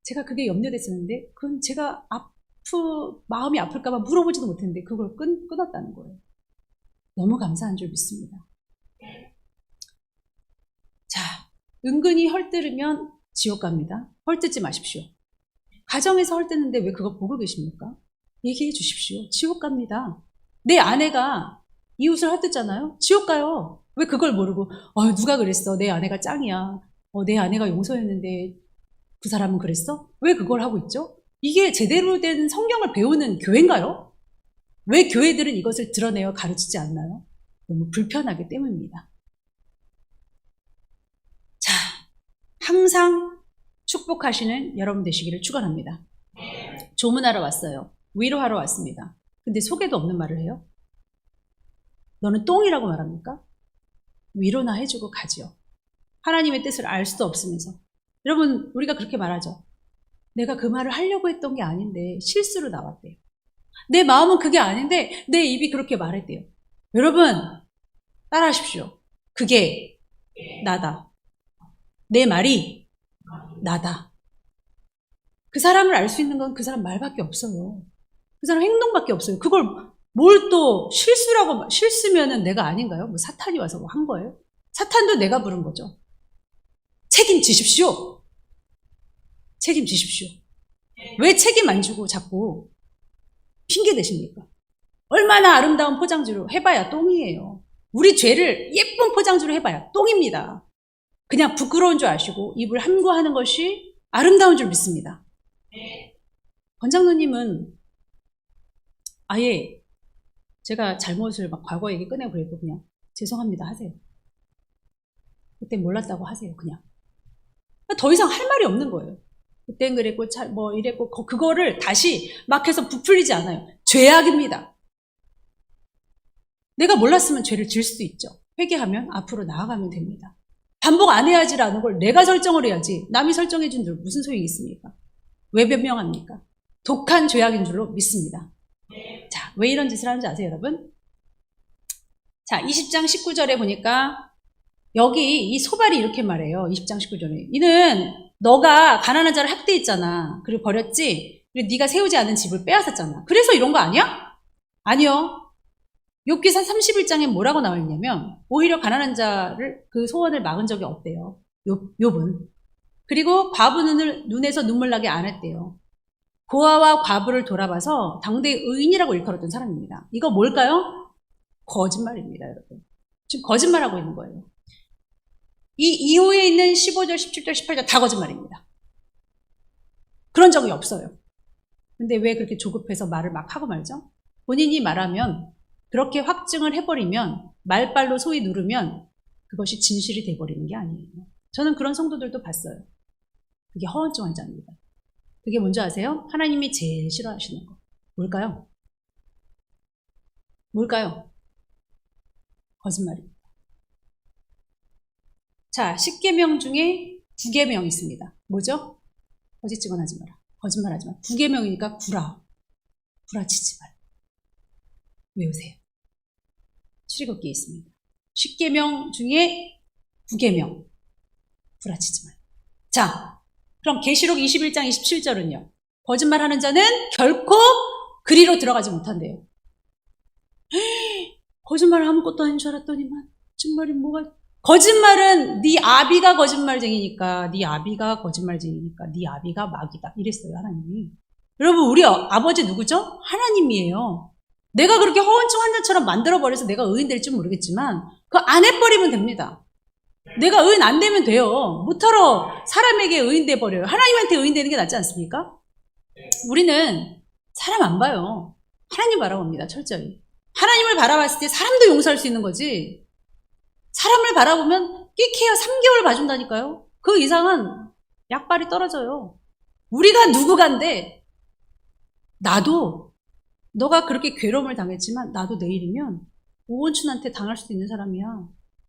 Speaker 1: 제가 그게 염려됐었는데 그건 제가 마음이 아플까봐 물어보지도 못했는데 그걸 끊었다는 거예요. 너무 감사한 줄 믿습니다. 자, 은근히 헐뜯으면 지옥 갑니다. 헐뜯지 마십시오. 가정에서 헐뜯는데 왜 그거 보고 계십니까? 얘기해 주십시오. 지옥 갑니다. 내 아내가 이웃을 헐뜯잖아요. 지옥 가요. 왜 그걸 모르고 누가 그랬어? 내 아내가 짱이야. 내 아내가 용서했는데 그 사람은 그랬어? 왜 그걸 하고 있죠? 이게 제대로 된 성경을 배우는 교회인가요? 왜 교회들은 이것을 드러내어 가르치지 않나요? 너무 불편하기 때문입니다. 자, 항상 축복하시는 여러분 되시기를 축원합니다. 조문하러 왔어요. 위로하러 왔습니다. 근데 속에도 없는 말을 해요? 너는 똥이라고 말합니까? 위로나 해주고 가지요. 하나님의 뜻을 알 수도 없으면서. 여러분, 우리가 그렇게 말하죠. 내가 그 말을 하려고 했던 게 아닌데 실수로 나왔대요. 내 마음은 그게 아닌데 내 입이 그렇게 말했대요. 여러분, 따라하십시오. 그게 나다. 내 말이 나다. 그 사람을 알 수 있는 건 그 사람 말밖에 없어요. 그 사람 행동밖에 없어요. 그걸 뭘 또 실수면은 내가 아닌가요? 뭐 사탄이 와서 뭐 한 거예요? 사탄도 내가 부른 거죠. 책임지십시오. 책임지십시오. 왜 책임 안 주고 자꾸 핑계 대십니까? 얼마나 아름다운 포장지로 해봐야 똥이에요. 우리 죄를 예쁜 포장지로 해봐야 똥입니다. 그냥 부끄러운 줄 아시고 입을 함구하는 것이 아름다운 줄 믿습니다. 권장로님은 아예 제가 잘못을 막 과거 얘기 꺼내고 그래도 그냥 죄송합니다 하세요. 그때 몰랐다고 하세요. 그냥. 더 이상 할 말이 없는 거예요. 그땐 그랬고 뭐 이랬고 그거를 다시 막 해서 부풀리지 않아요. 죄악입니다. 내가 몰랐으면 죄를 지을 수도 있죠. 회개하면 앞으로 나아가면 됩니다. 반복 안 해야지라는 걸 내가 설정을 해야지 남이 설정해 준 줄 무슨 소용이 있습니까? 왜 변명합니까? 독한 죄악인 줄로 믿습니다. 자, 왜 이런 짓을 하는지 아세요, 여러분? 자, 20장 19절에 보니까 여기 이 소발이 이렇게 말해요. 20장 19절에. 이는 너가 가난한 자를 학대했잖아. 그리고 버렸지? 그리고 네가 세우지 않은 집을 빼앗았잖아. 그래서 이런 거 아니야? 아니요. 욥기서 31장에 뭐라고 나와 있냐면 오히려 가난한 자를 그 소원을 막은 적이 없대요. 욥은. 그리고 과부 눈에서 눈물 나게 안 했대요. 고아와 과부를 돌아봐서 당대의 의인이라고 일컬었던 사람입니다. 이거 뭘까요? 거짓말입니다, 여러분. 지금 거짓말하고 있는 거예요. 이 이후에 있는 15절, 17절, 18절 다 거짓말입니다. 그런 적이 없어요. 근데 왜 그렇게 조급해서 말을 막 하고 말죠? 본인이 말하면, 그렇게 확증을 해버리면, 말빨로 소위 누르면 그것이 진실이 돼버리는 게 아니에요. 저는 그런 성도들도 봤어요. 그게 허언증 환자입니다. 그게 뭔지 아세요? 하나님이 제일 싫어하시는 거. 뭘까요? 뭘까요? 거짓말입니다. 자, 10계명 중에 9계명이 있습니다. 뭐죠? 거짓 증언하지 마라. 거짓말하지 마라. 9계명이니까 구라치지 마라. 외우세요. 출애굽기에 있습니다. 10계명 중에 9계명. 구라치지 마라. 자, 그럼 계시록 21장 27절은요. 거짓말하는 자는 결코 그리로 들어가지 못한대요. 거짓말 아무것도 아닌 줄 알았더니만 정말이 뭐가 거짓말은 네 아비가 거짓말쟁이니까 네 아비가 거짓말쟁이니까 네 아비가 마귀다 이랬어요 하나님이. 여러분 우리 아버지 누구죠? 하나님이에요. 내가 그렇게 허언증 환자처럼 만들어버려서 내가 의인 될지 모르겠지만 그거 안 해버리면 됩니다. 내가 의인 안 되면 돼요. 무터러 사람에게 의인 돼버려요. 하나님한테 의인 되는 게 낫지 않습니까? 우리는 사람 안 봐요. 하나님 바라봅니다. 철저히. 하나님을 바라봤을 때 사람도 용서할 수 있는 거지. 사람을 바라보면 끽해야 3개월 봐준다니까요. 그 이상은 약발이 떨어져요. 우리가 누구간데 나도 너가 그렇게 괴로움을 당했지만 나도 내일이면 오원춘한테 당할 수도 있는 사람이야.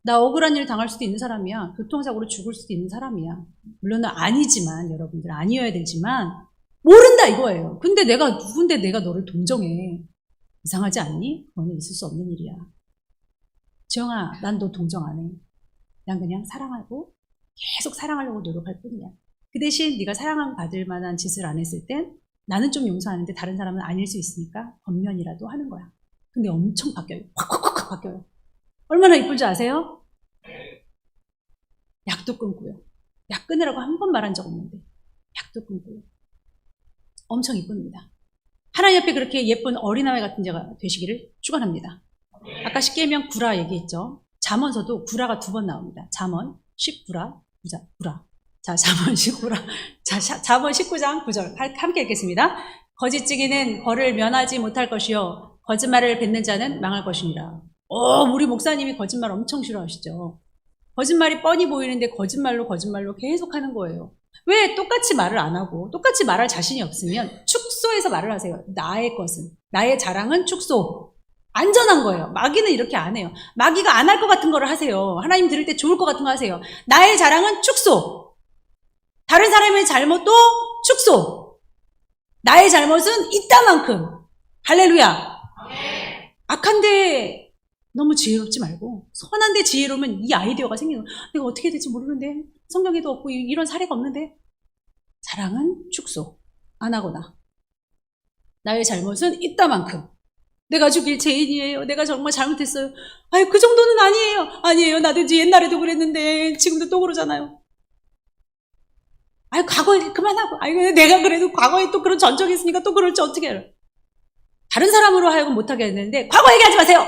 Speaker 1: 나 억울한 일 당할 수도 있는 사람이야. 교통사고로 죽을 수도 있는 사람이야. 물론은 아니지만 여러분들 아니어야 되지만 모른다 이거예요. 근데 내가 누군데 내가 너를 동정해. 이상하지 않니? 그거는 있을 수 없는 일이야. 지영아, 난 너 동정 안 해. 난 그냥 사랑하고 계속 사랑하려고 노력할 뿐이야. 그 대신 네가 사랑받을 만한 짓을 안 했을 땐 나는 좀 용서하는데 다른 사람은 아닐 수 있으니까 겉면이라도 하는 거야. 근데 엄청 바뀌어요. 확 바뀌어요. 얼마나 이쁜 줄 아세요? 약도 끊고요. 약 끊으라고 한 번 말한 적 없는데 약도 끊고요. 엄청 이쁩니다. 하나님 앞에 그렇게 예쁜 어린아이 같은 자가 되시기를 축원합니다. 아까 10계명 구라 얘기했죠. 잠언서도 구라가 2번 나옵니다. 잠언 19라, 구라. 자, 잠언 19라. 자, 잠언 19장 9절 함께 읽겠습니다. 거짓증인은 벌을 면하지 못할 것이요 거짓말을 뱉는 자는 망할 것이니라. 우리 목사님이 거짓말 엄청 싫어하시죠. 거짓말이 뻔히 보이는데 거짓말로 계속 하는 거예요. 왜 똑같이 말을 안 하고 똑같이 말할 자신이 없으면 축소해서 말을 하세요. 나의 것은, 나의 자랑은 축소. 안전한 거예요. 마귀는 이렇게 안 해요. 마귀가 안 할 것 같은 거를 하세요. 하나님 들을 때 좋을 것 같은 거 하세요. 나의 자랑은 축소. 다른 사람의 잘못도 축소. 나의 잘못은 이따만큼. 할렐루야. 악한데 너무 지혜롭지 말고 선한데 지혜로우면 이 아이디어가 생기는 거예요. 내가 어떻게 될지 모르는데 성경에도 없고 이런 사례가 없는데 자랑은 축소. 안 하거나 나의 잘못은 이따만큼. 내가 죽일 죄인이에요. 내가 정말 잘못했어요. 아유, 그 정도는 아니에요. 아니에요. 나도 이제 옛날에도 그랬는데 지금도 또 그러잖아요. 아유, 과거에 그만하고. 아유, 내가 그래도 과거에 또 그런 전적이 있으니까 또 그럴지 어떻게 해요. 다른 사람으로 하여금 못하게 했는데 과거 얘기하지 마세요.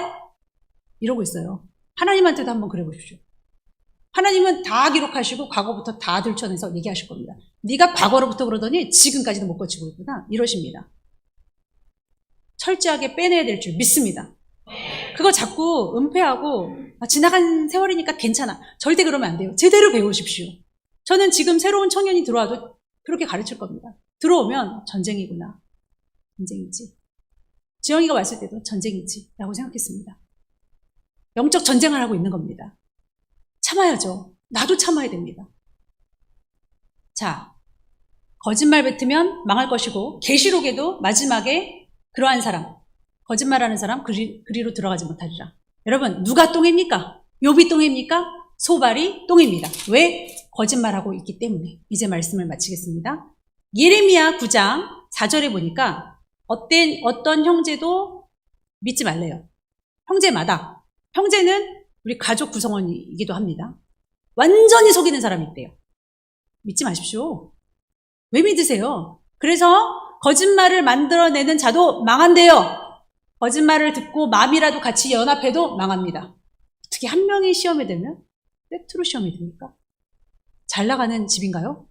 Speaker 1: 이러고 있어요. 하나님한테도 한번 그래 보십시오. 하나님은 다 기록하시고 과거부터 다 들춰내서 얘기하실 겁니다. 네가 과거로부터 그러더니 지금까지도 못 고치고 있구나. 이러십니다. 철저하게 빼내야 될 줄 믿습니다. 그거 자꾸 은폐하고 지나간 세월이니까 괜찮아. 절대 그러면 안 돼요. 제대로 배우십시오. 저는 지금 새로운 청년이 들어와도 그렇게 가르칠 겁니다. 들어오면 전쟁이구나. 전쟁이지. 지영이가 왔을 때도 전쟁이지 라고 생각했습니다. 영적 전쟁을 하고 있는 겁니다. 참아야죠. 나도 참아야 됩니다. 자, 거짓말 뱉으면 망할 것이고 계시록에도 마지막에 그러한 사람, 거짓말하는 사람 그리로 들어가지 못하리라. 여러분 누가 똥입니까? 욥이 똥입니까? 소발이 똥입니다. 왜? 거짓말하고 있기 때문에. 이제 말씀을 마치겠습니다. 예레미야 9장 4절에 보니까 어떤 형제도 믿지 말래요. 형제마다. 형제는 우리 가족 구성원이기도 합니다. 완전히 속이는 사람이 있대요. 믿지 마십시오. 왜 믿으세요? 그래서 거짓말을 만들어내는 자도 망한대요. 거짓말을 듣고 마음이라도 같이 연합해도 망합니다. 어떻게 한 명이 시험에 들면 팩트로 시험에 듭니까? 잘 나가는 집인가요?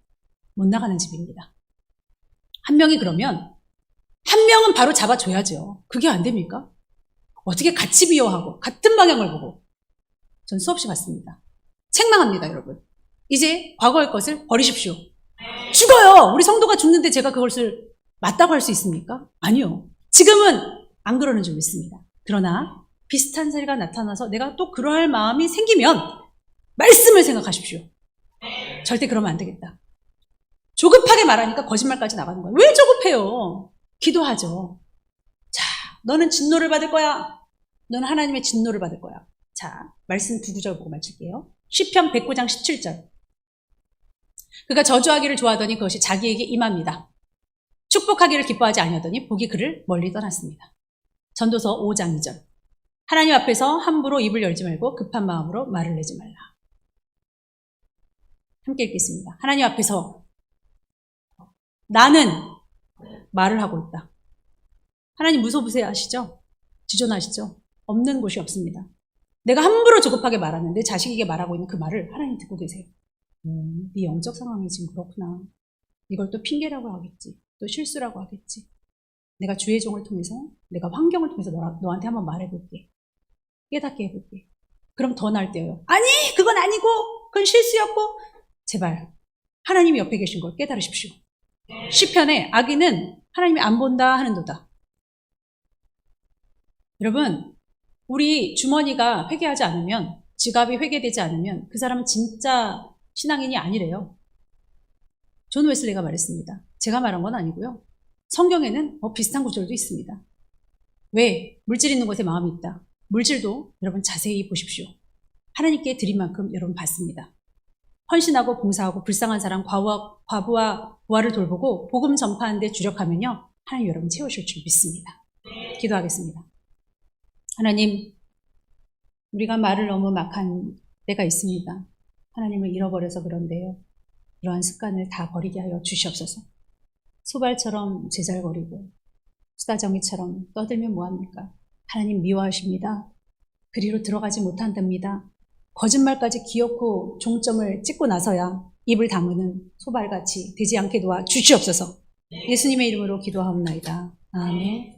Speaker 1: 못 나가는 집입니다. 한 명이 그러면 한 명은 바로 잡아줘야죠. 그게 안 됩니까? 어떻게 같이 비호하고 같은 방향을 보고. 전 수없이 봤습니다. 책망합니다, 여러분. 이제 과거의 것을 버리십시오. 죽어요! 우리 성도가 죽는데 제가 그것을 맞다고 할 수 있습니까? 아니요. 지금은 안 그러는 줄 믿습니다. 그러나 비슷한 사례가 나타나서 내가 또 그러할 마음이 생기면 말씀을 생각하십시오. 절대 그러면 안 되겠다. 조급하게 말하니까 거짓말까지 나가는 거예요. 왜 조급해요? 기도하죠. 자, 너는 진노를 받을 거야. 너는 하나님의 진노를 받을 거야. 자, 말씀 두 구절 보고 마칠게요. 시편 109장 17절. 그가 저주하기를 좋아하더니 그것이 자기에게 임합니다. 축복하기를 기뻐하지 아니하더니 복이 그를 멀리 떠났습니다. 전도서 5장 2절. 하나님 앞에서 함부로 입을 열지 말고 급한 마음으로 말을 내지 말라. 함께 읽겠습니다. 하나님 앞에서 나는 말을 하고 있다. 하나님 무소부세하시죠? 지존하시죠? 없는 곳이 없습니다. 내가 함부로 조급하게 말하는 내 자식에게 말하고 있는 그 말을 하나님 듣고 계세요. 네 영적 상황이 지금 그렇구나. 이걸 또 핑계라고 하겠지. 또 실수라고 하겠지. 내가 주의 종을 통해서, 내가 환경을 통해서 너한테 한번 말해볼게. 깨닫게 해볼게. 그럼 더 나을 때예요. 아니, 그건 아니고, 그건 실수였고. 제발 하나님이 옆에 계신 걸 깨달으십시오. 시편에 악인은 하나님이 안 본다 하는도다. 여러분, 우리 주머니가 회개하지 않으면, 지갑이 회개되지 않으면 그 사람은 진짜 신앙인이 아니래요. 존 웨슬리가 말했습니다. 제가 말한 건 아니고요. 성경에는 비슷한 구절도 있습니다. 왜? 물질 있는 곳에 마음이 있다. 물질도 여러분 자세히 보십시오. 하나님께 드린 만큼 여러분 받습니다. 헌신하고 봉사하고 불쌍한 사람, 과부와 부하를 돌보고 복음 전파하는 데 주력하면요. 하나님 여러분 채우실 줄 믿습니다. 기도하겠습니다. 하나님, 우리가 말을 너무 막 한 때가 있습니다. 하나님을 잃어버려서 그런데요. 이러한 습관을 다 버리게 하여 주시옵소서. 소발처럼 제잘거리고 수다정이처럼 떠들면 뭐합니까? 하나님 미워하십니다. 그리로 들어가지 못한답니다. 거짓말까지 기어코 종점을 찍고 나서야 입을 다무는 소발같이 되지 않게 도와 주시옵소서. 예수님의 이름으로 기도하옵나이다. 아멘.